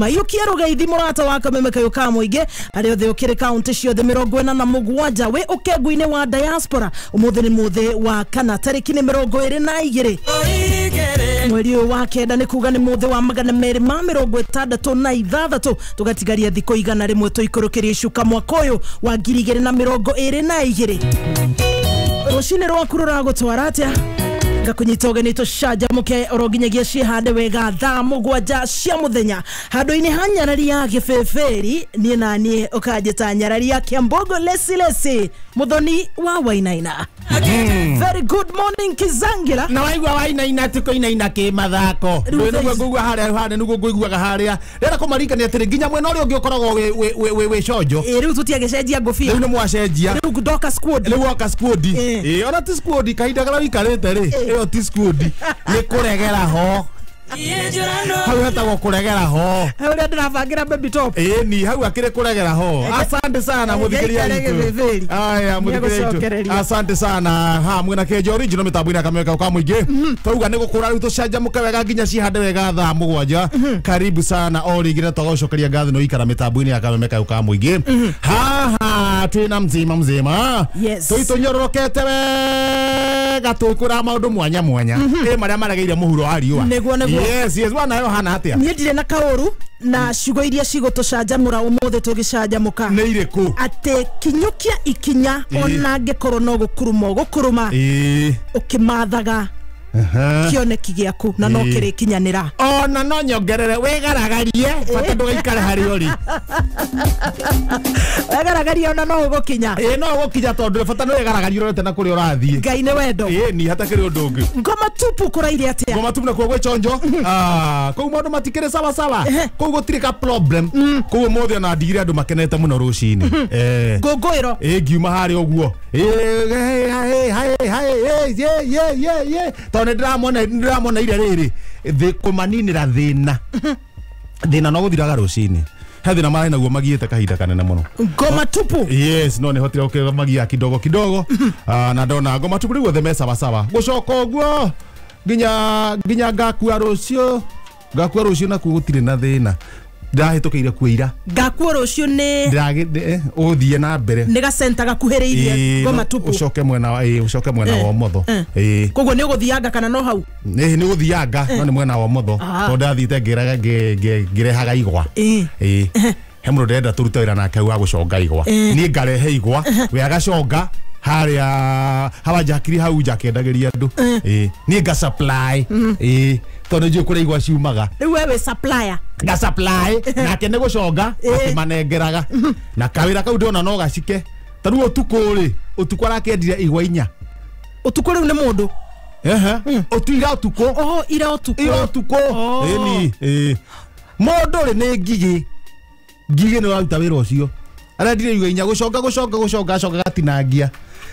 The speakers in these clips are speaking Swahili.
Mayo kiaruga ithimurata wa Kameme Kayuka muige ari othe ukire county ciothe 47 we ukegwine wa diaspora umuthi ni muthi wa kana tariki ni 22 mweri wa kenda ni kuga ni muthi wa 266 tugatigaria thiko igana rimwe tuikurukiria icuka mwaka uyu wa 2022 rucine rwa kurura gutwara atia gakunyitoge nito shaja muke oroginyagia cihande wega thaa mugwanja cia muthenya handu-ini ha nyarari ya gifeferi nie nanie ukajeta nyarari ya Kiambogo lesi muthoni wa Wainaina. Very good morning Kizangira. Na waigwa Wainaina tiko inaina ke mathako niguo ngugwa haria niguo ngiguaga haria rera kumarikania atiri nginya mwena uria ungi ukoragwo we cojo riu tutiagecenjia ngufia riu ni mwacenjia riu ndoka squad riu woka squad ona ti squad kahinda gara wikarite ri iyo ti squad ni kuregera ho hau hata kuregera ho hau ndirabangira baby top ni hau akire kuregera ho. Asante sana muthikiria itu aya muthikiria itu asante sana ha mwena kejo original mitambo-ini Kameme Kayuka muingi twauga ni gukura riu tucanjamuke wega nginya cihande wega thaa mugwanja. Karibu sana origine twagocokeria ngathi no ikara mitambo-ini Kameme Kayuka muingi haha twina mzima tuitonyorokete wega tukura maundu mwanya maria marageire muhuro wa riua yes wana yo hana atia nie ndire na kauru na ciugo iria cigotucanjamura umuthi tugicanjamuka ni iriku ate kinyukia ikinya ona ngikorwo no gukuruma ukimathaga kioneki giaku na no kiri kinyanira ona no nyongerere wegaragarie bata ndugaikare hari ori wegaragarie ona no ugukinya no ugukinya tondu bata no wegaragarie urete na kuri urathie Ngai ni wendo ni hata kiri undu ungi ngoma tupu kuraire atia ngoma tupu na kwa chonjo kou maundu matikire sawa kou gutire ka problem kou mothe na ndigire andu makenete muno rucini ngungwiro ngiuma hari uguo ndiramona ire riri kumaninira thina no guthiraga rucini he thina maraina guo magiite kahinda kanene muno ngoma tupu yes no ni hotire ukemagia kidogo na ndona ngoma tupu riu othe me sawa gucoka uguo nginya ngakua rucio na kugutire na thina ndahitukiire kuira ngakua rucio ni uthie na mbere ni gacenta gakuhiriirie ngoma tupu ucoke mwena wa motho koguo ni guthianga kana no hau ni guthianga no ni mwena wa motho to ndathite ngirehaga igwa he mundu ndenda turute wira nake wa guconga igwa ni ngarehe igwa we agaconga haria hawanjakiri hau njakendagiria andu ni nga supply tondu njuĩ kũrĩa igwa ciumaga rĩu wewe supplier nga supply nake nĩ gũconga akimanengeraga na kawĩra kau ndĩrona no gacike tarĩu ũtukũ arakendire igwa 4 ũtukũ rĩu nĩ mũndũ ira ũtukũ ira ũtukũ mũndũ rĩ nĩ ngigĩ nĩ waruta wĩra ũcio arendire igwa 4 gũconga acoka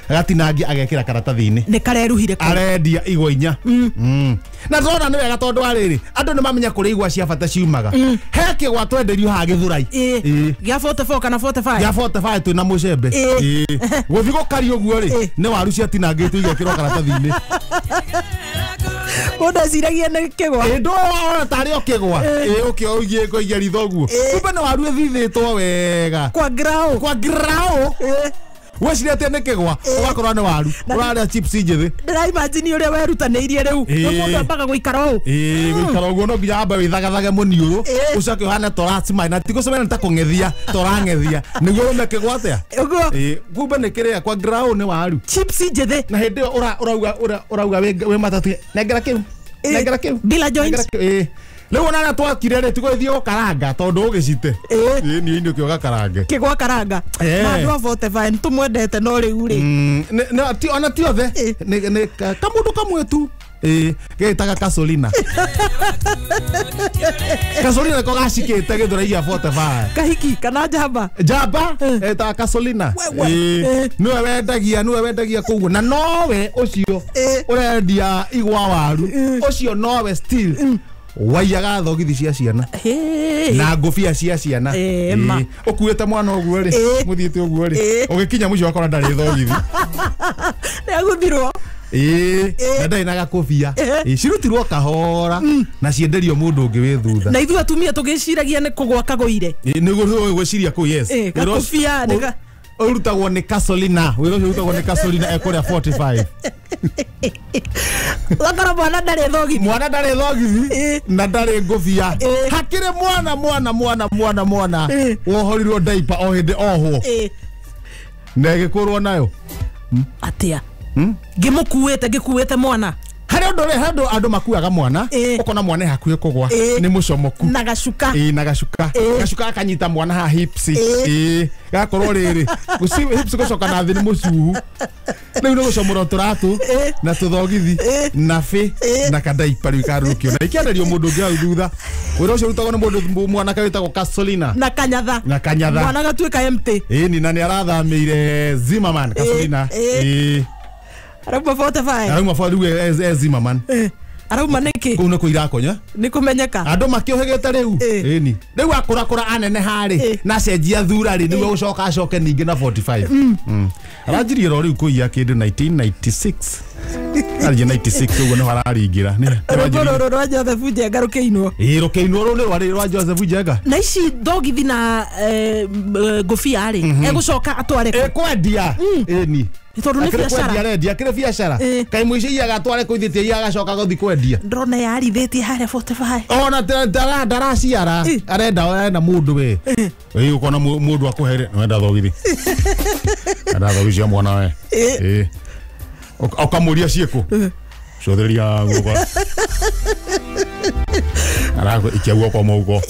gatinangia agekĩra karatathi-inĩ nĩ kareruhire arendia igwa 4 na zona nĩ wega tondu arĩrĩ andũ nĩ mamenya kũrĩa igwa cia bata ciumaga he kĩgwa twenderio haha Gĩthũrai gĩa 44 kana 45 gĩa 45 twĩna mũcembe gũthi gũkari ũguo rĩ nĩ waru ciatinangĩtwo igekĩrwo karatathi-inĩ mũndũ eciragia nĩ kĩgwa ndona tarĩ o kĩgwa ũkĩoigie kũigia ritho ũguo kumbe nĩ waru ĩthithĩtwo wega kwa grau weciria atĩ nĩ kĩgwa ũgakorwo nĩ waru ũrarĩa chips njĩthĩ ndĩraimagine ũrĩa werutanĩirie rĩu mũndũ ambaga gũikara ũũ gũikara ũguo no nginya ambe wĩthagathage mũniũrũ ucoke ũhane toracimaĩ na tigũcemania nĩ ta kũng'ethia torang'ethia nĩguo ũme kĩgwa atĩa kumbe nĩ kĩrĩa kwa grau nĩ waru chips njĩthĩ na hĩndĩ ĩyo ũrauga wĩ matatu nengera kĩu bila joints rĩu ona twakire rĩ tigũthiĩ gũkaranga tondu ũgĩcite niĩ nĩkĩo gakarange kĩgwa karanga na andũ a 45 tũmwendete no rĩu rĩ ona ti othe nĩ kamũndũ kamwe tu gĩtaga Kasolina ko gacikĩte Gĩthũrai ya 45 kahiki kana njamba etaga Kasolina nĩwe wendagia kũguo na nowe ũcio ũrendia igwa waru ũcio nowe still waiyaga thogithi cia ciana na ngũbia cia ciana ũkuĩte mwana ũguo rĩ mũthiĩte ũguo rĩ ũgĩkinya mũico wakora ndarĩ thogithi nĩ agũthirwo na ndai na gakobia cirutirwo kahora na cienderio mundu ungi wi thutha na ithu atumia tugiciragia ni kugwa kagoire niguo gwiciria ku yes gakobia nega urutagwo ni Gasolina wira ucio urutagwo ni Gasolina ekuria 45 wakora mwana ndari thogithi na ndari ngobia hakire mwana wohorirwo diaper o hindi ohwo na gikurwo nayo atia ngikuwete mwana hari andu makuaga mwana ukona mwana hakuye kugwa ni mucomoku na gacuka gacuka akanyita mwana ha hips gakorwo riri hips gucoka na thi ni mucuhu riu ni gucomora turatu na tuthogithi na fi na kadaipa riu karukio na ikianderio mundu ungi hau thutha wira ucio rutagwo ni mundu mwana kawitagwo Gasolina na kanyatha mwana gatuika empty ni na ni arathamire Zimmerman Gasolina Arauma 45. Arauma 45 Zimmerman. Arauma niki? Kuna ku irakonya. Nikumenyeka. Andu makiohegete riu. Ni. Riu akura anene hari na cenjia thura ri niwe ucoka acoke ningi na 45. Aranjirie ro riu kuia kindu 1996. Ari 96 ugo no hararingira. Roro rwa Joseph Njenga rukeinwo. Rukeinwo ru ni rwa Joseph Njenga. Na ici thogithi na ngofia ri egucoka atware ku. Kwendia. Ni. Tondu ni biashara arendia kire biashara kai muici agatware kuithitie agacoka guthi kwendia ndrona yarithitie haria 45 ona ndaraciara arenda mundu we ukona mundu akuhere wenda thogithi thogithi mwana we okamuria cieko cotheria guko arago ikiagwo kwa mauko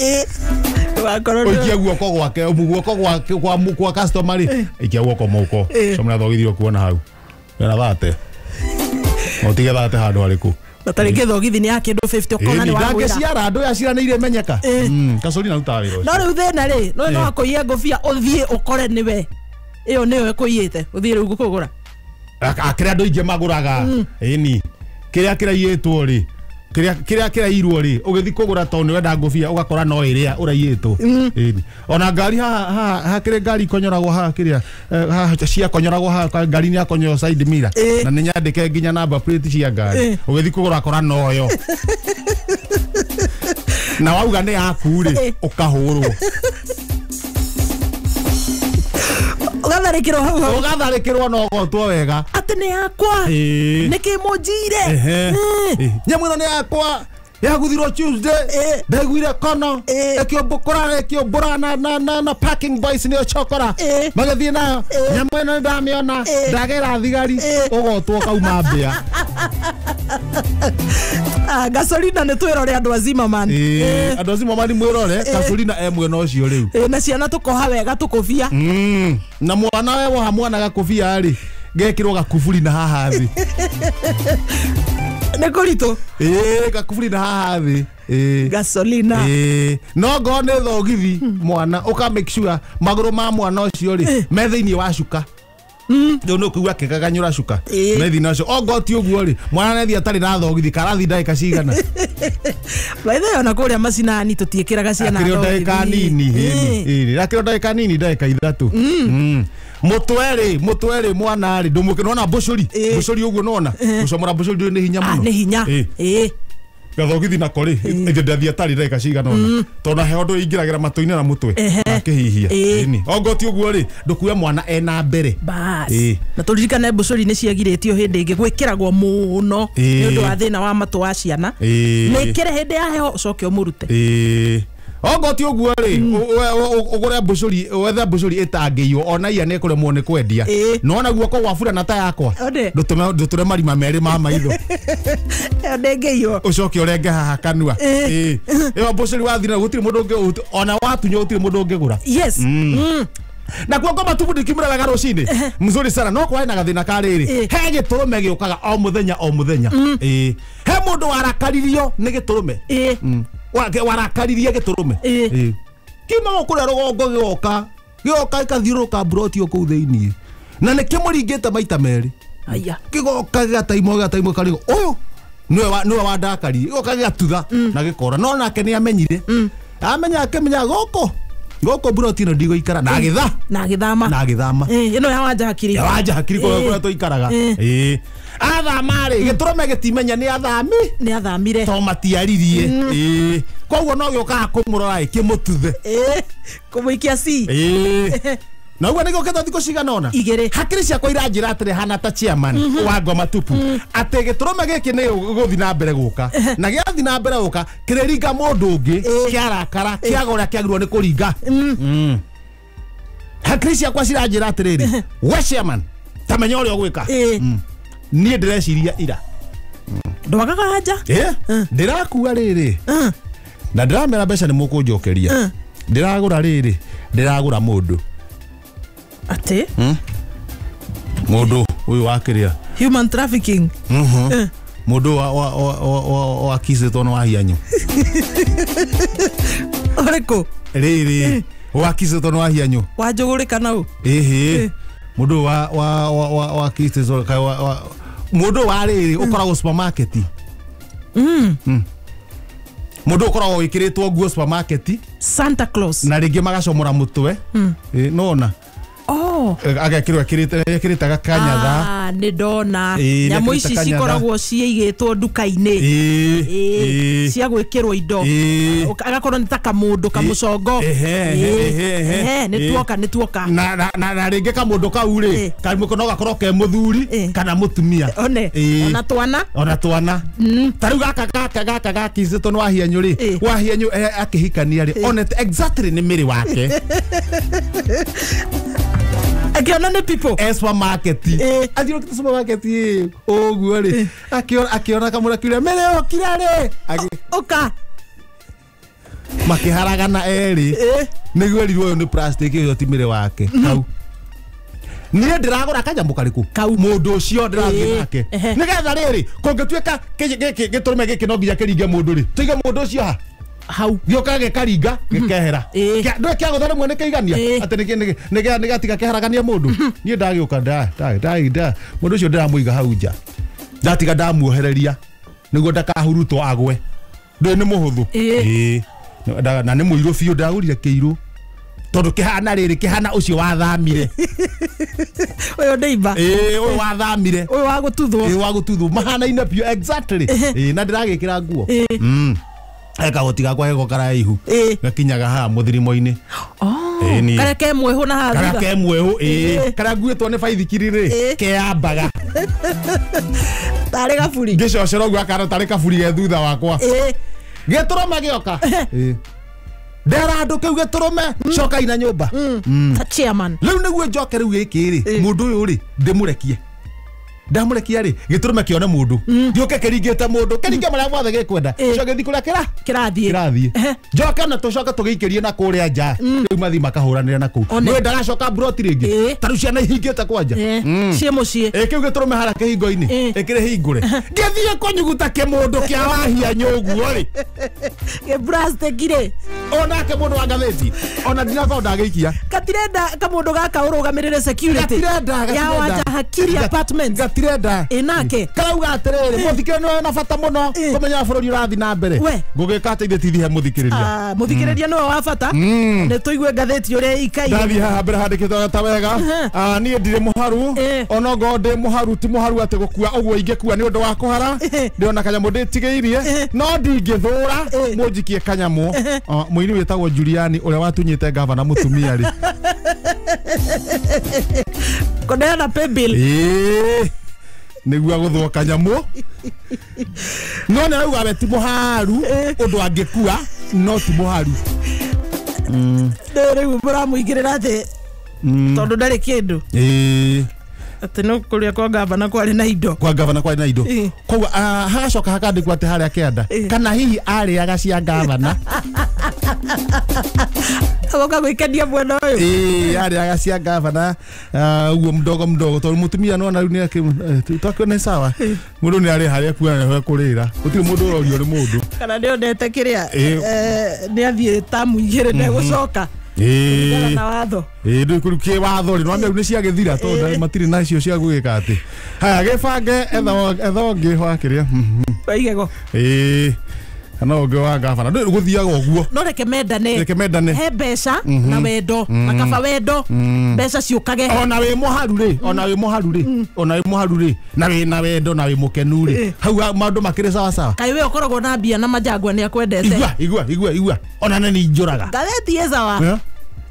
oikia guoko gwake guoko kwa customer ikia guoko moko somna thogithio kuona hau wena thate otige thate handu ariku Natareke thogithi ni ya kindu 50 okona ni wa gwira ndangiciara andu yaciranire menyeka Gasolina utawa wira no riu thina ri no akoiya ngobia uthie ukore niwe iyo niwe kuiyite uthie riu gukugura akira andu inge maguraga ni kiria yitwo ri kiria irwo ri ugithi kugura toni wenda ngobia ugakora no iria urayitwo ona ngari ha kire ngari konyoragwo ha kiria cia konyoragwo ha ngari ni akonyo side mirror na ni nyandike nginya number plate cia ngari ugithi kugura akora no yo na wauga ni yaku ri ukahurwo ugatharikirwo no gotwo wega ati ni yakwa niki mujire nyamwino ni yakwa yaguthirwo Tuesday ndaiguire kono ekiobukora na parking boys ni ochokora magathie nayo nyamwino ndamiona ndagera thigari ugotwo kauma mbia Gasolina ni twirore andu azima man andu azima man mwirore Gasolina emwe no cio riu na ciana tukoha wega tukofia na mwana wewe hamwe na gakofia ari gekirwo gakufuri na haha thi nekorito gakufuri na haha thi Gasolina no go ne thogithi mwana uka make sure maguru ma mwana ucio ri methiini wa cuka no kuwa kegaganyura cuka methi nacio ogoti uguo ri mwana nethi atari na thogithi karathi ndaika cigana baitha ona kuria macinani tutiikiraga ciana thogithi ndaika nini akiro ndaika nini ndaika ithatu mutwere mwana ri ndumukirona bucuri uguo nona gucomora bucuri ni hinya muno ni hinya gathogithi na kori ndathia tari ndaika cigana ona tona he ondu ingiragira matuini na mutwe akihihia ni ogoti uguo ri ndukuya mwana ena mbere bas na turirikane bucuri ni ciagiritio hindi ingi gwikiragwo muno ni undu wa thina wa matu wa ciana ni kire hindi ya heho coke umurute ogoti uguo ri ugure bucuri wethe bucuri itangiyo ona iya ne kuremwo ni kwendia nona guoko gwa bura na ta yakwa ndutume marima meri ma maitho ndengeyo ucoke urenge haha kanua iyo bucuri wathina gutiri mundu ungi ona watunyo gutiri mundu ungigura yes na kwa ngoma tubu ndikimura wega rucini mzuri sana no kwa na gathina kariri he giturume giukaga o muthenya he mundu warakaririo ni giturume warakaririe giturume kima okuria rugongo gioka ikathiuruka broti oku thiini na ne kimuringite maita meri aya kigoka gataimo karigo uyu niwe wa ndakari gioka gigatutha na gikora no nake ni amenyire amenya akemenya goko ngoko brotino ndigo ikara na githama ino ya wanja hakiri kwa to ikaraga athama ri giturume gitimenya ni athamire to matiaririe koguo no gioka kumurora ikimututhe kumuikia si na ugo nigo keto thiko cigana ona hakiri ciakwa iranjira atire hana ta chairman wa Ngoma Tupu ate giturume giki ni guthi na mbere guka na giathi na mbere guka kireringa mundu ungi kiarakara kiagora kiagirwo ni kuringa hakiri ciakwa ciranjira atiriri we chairman tamenya uria gwika nie ndireciria ira ndwagaga haja ndirakuwa riri na ndiramera mbeca ni mukunjokeria ndiragura riri ndiragura mundu ate mundu uyu wakiria human trafficking mundu wa kise tono wa hianyu oreko riri wa kise tono wa hianyu wajugurika nau mundu wa kise zo mundu wa riri ukoragwo supermarket mundu ukoragwo wikiritwo nguo supermarket Santa Claus na ringi magacomora mutwe nona agakirwa kiritaga kanyatha ni ndona nyamu ici cikoragwo ciigitwo nduka-ini cia gwikirwo indo agakorwo ni ta kamundu kamucongo ni tuoka na ringi kamundu kau ri karimwe no gakorwo ke muthuri kana mutumia ona twana tariu gaka gakizitwo no wahianyu ri wahianyu akihikania ri onet exactly ni miri wake akiona ne people supermarket athiro kita supermarket oguo ri akiona kamura kire mere okira ri oka makiharagana eri niguo rirwo ni plastic yo timire wake kau nie ndiragura kanyambu kariku kau mundu ucio ndirathie nake nigetha riri kungetuika giturume giki no nginya kiringe mundu ri tuige mundu ucio ha hau gioka gekaringa gekehera ndo kia guthare mwene keigania ati nigatiga keharagania mundu nie ndagioka da mundu ucio ndiramuiga hau nja ndatiga ndamuohereria niguo ndakahurutwo agwe ndo ni muhuthu na ni muiru biu ndagurire kiiru tondu kihana riri kihana ucio wathamire uyo ndeiba uyo wathamire uyo wagututhwo mahana ina biu exactly na ndiragikira nguo eka gotiga kwa ego karaihu gakinyaga ha muthirimo-ini kare ke mwehu na ha kare ke mwehu kare nguitwo ni baithikiri ri keambaga tare gaburi ngicocera uguo akara tare kaburi ge thutha wakwa giturume gioka ndera andu kiu giturume coka ina nyumba ta chairman riu niguo njoke riu giki ri mundu uyu ri ndimurekie ndamurekia ri giturume kione mundu ngioke kiringite mundu kiringe maria mothe gikwenda coke thi kuria kirathie njoke na tucoke tugiikirie na kuria nja riu mathi makahuranire na ku we ndagacoka broti ringi taru ciana ihingite kwanja cie mucie kiu giturume hara kihingo-ini ikire hingure ngithie kunyuguta kimundu kia wahia nyuguo ri plastic ri ona ke mundu wa ngatheti ona ndinakorwo ndagiikia gatirenda kamundu gaka urugamirire security ya wanja hakiri apartment tirenda inake karauga atiriri muthikire no na bata muno kumenya bururi urathi na mbere ngugika ateithie muthikiriria muthikiriria no wa bata ne tuigue ngatheti uria ikai ndathi haha mbere handikitwo ta wega nie ndire muharu ona ngo ndi muharu ti muharu ati gukua uguo ingekua ni undu wa kuhara ndiona kanyamu nditigiirie no ndingithura munjikie kanyamu muini witagwo Juliani uria watunyite gavana mutumia ri kodena pebil niguo guthwo kanyamu no na rauga we ti muharu undu angikua no ti muharu riu muramuigirira ati tondu ndari kindu ati no kuria kwa gavana kwari na indo koguo hagacoka hakandikwo ati haria kianda kana hihi ariaga cia gavana agoka gwikenia mwena uyu ariaga cia gavana uguo mdogo tondu mutumia no na riu ni twakione sawa mundu ni ari haria kuona kurira gutiri mundu urorio ri mundu kana ni ondete kiria ni athie tamu igire ne gucoka na watho ndu kurukie watho ri no ame ni cia githira tondu matiri nacio cia gwika ati haya gibange etho ngi hwa kiria waigego no ngo wa gavana ndu guthiaga oguo no reke mendane he mbeca na wendo makaba wendo mbeca ciukage ona wi muharu ri na wi na wendo na wi mukenu ri hau maundu makire sawa sawa kai we ukoragwo na mbia na majangwa ni akwendete igua ona nani njuraga galeti esawa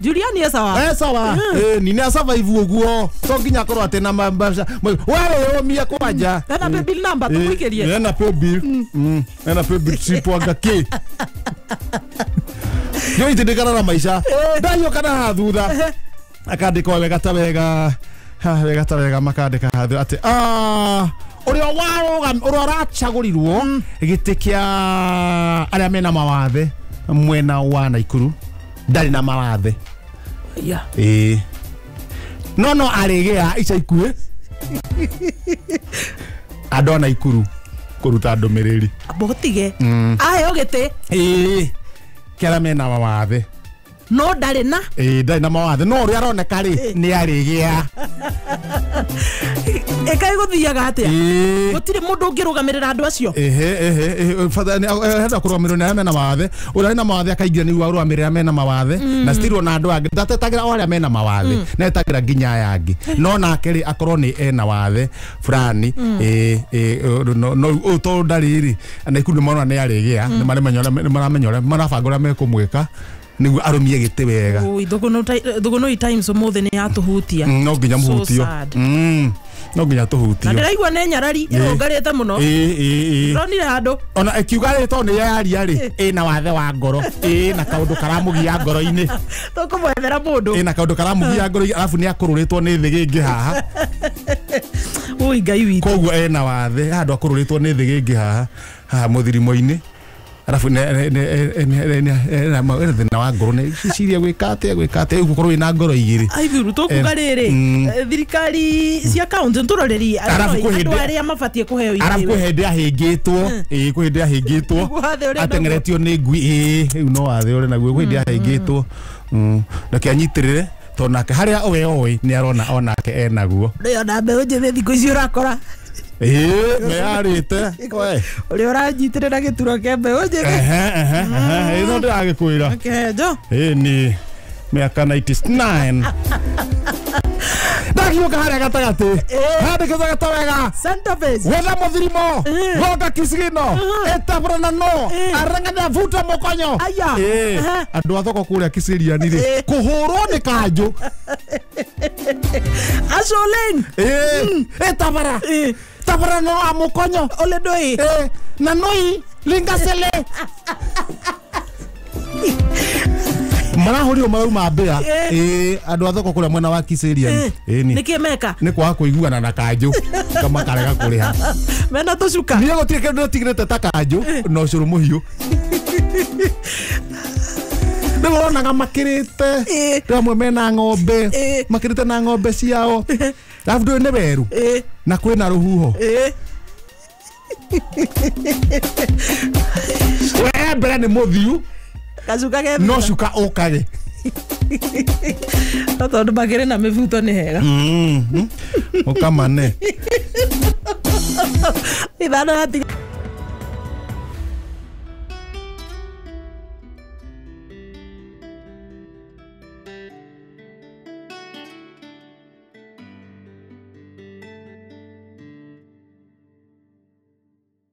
Juliani esawa sawa ni na survive oguo to nginya korwo ate na mbeca wewe omia kwaja na pay bill number tukuikerie na pay bill sipwaga ke yo itendekana na maisha ndayo kana hathutha akandika wega ta wega makandika hathu ati uria rachagurirwo giti kia aria mena mawathe mwena wa Naikuru ndari na mawathe no arigea ica ikue andona Naikuru kuruta ndumiriri abotige ayo gite kera mena mawathe no ndari na ndari na mawathe no uri aroneka ri ni arigea ekai guthiaga atia gutire mundu ungirugamirira andu acio fadhani hada kurugamirira na mena mawathe uri na mawathe akaingira ni warugamirira mena mawathe na stirwo na andu angi ndatetagira ore mena mawathe na etagira nginya yangi no nake ri akorwo ni ena wathe fulani no to ndariri na ikunu mona ni arigea ni maramenyora marabangura mekumwika niguo arumie gite wega thuguno times mothe ni atuhutia no nginya muhutio no nginya tuhutia na ndiraigua ne nyarari irongarite muno ronire handu ona ekiugarito ni yari ari na wathe wa ngoro na kaundu karamugia ngoro-ini tukumwethera mundu na kaundu karamugia ngoro alafu ni akururitwo ni thi gingi haha ui ngai witu koguo na wathe handu akururitwo ni thi gingi haha muthirimo-ini alafu na wa ngoro ne ciria gwikate ugukorwo ina ngoro igiri aithuru tukugariri thirikari cia county nturoreri andu aria mabatie kuheo ire arafu kuhende ahingitwo kuhende ahingitwo atengeretio ni ngui riu no wathe uri naguo kuhende ahingitwo na kianyitirire to nake haria we ni arona onake enaguo rio na mbeu njithi thiku ici urakora mearite we uri uranyitirira gituro kia mbeu njithi no ndiragikwira kejo ni miaka 99 ndakiuka haria gatagati handikitwo gatawega Santa Fe wetha muthirimo goka kisigino etabrana no arangana vuta mokonyo andu athoko kuria kisiriani ri kuhurwo ni kanju asolen etabara tabara no amokonyo ole doi na noi lingasele marahurio mauma mbea andu athoko kuria mwena wa kisiriani nikimeka ni kwa kuiguana na kanju kama karega kuriha mena tucuka ni gutire kindu tigirete ta kanju no curu muhiu ndĩronaga makĩrĩte ramwe mena ng'ombe makĩrĩte na ng'ombe ciao alafu ndũĩ nĩ weru na kwĩna rũhuho we mbere nĩ mũthiu no cuka ũkage tondũ makĩrĩ na mĩbuto nĩ hega ũkamane ithano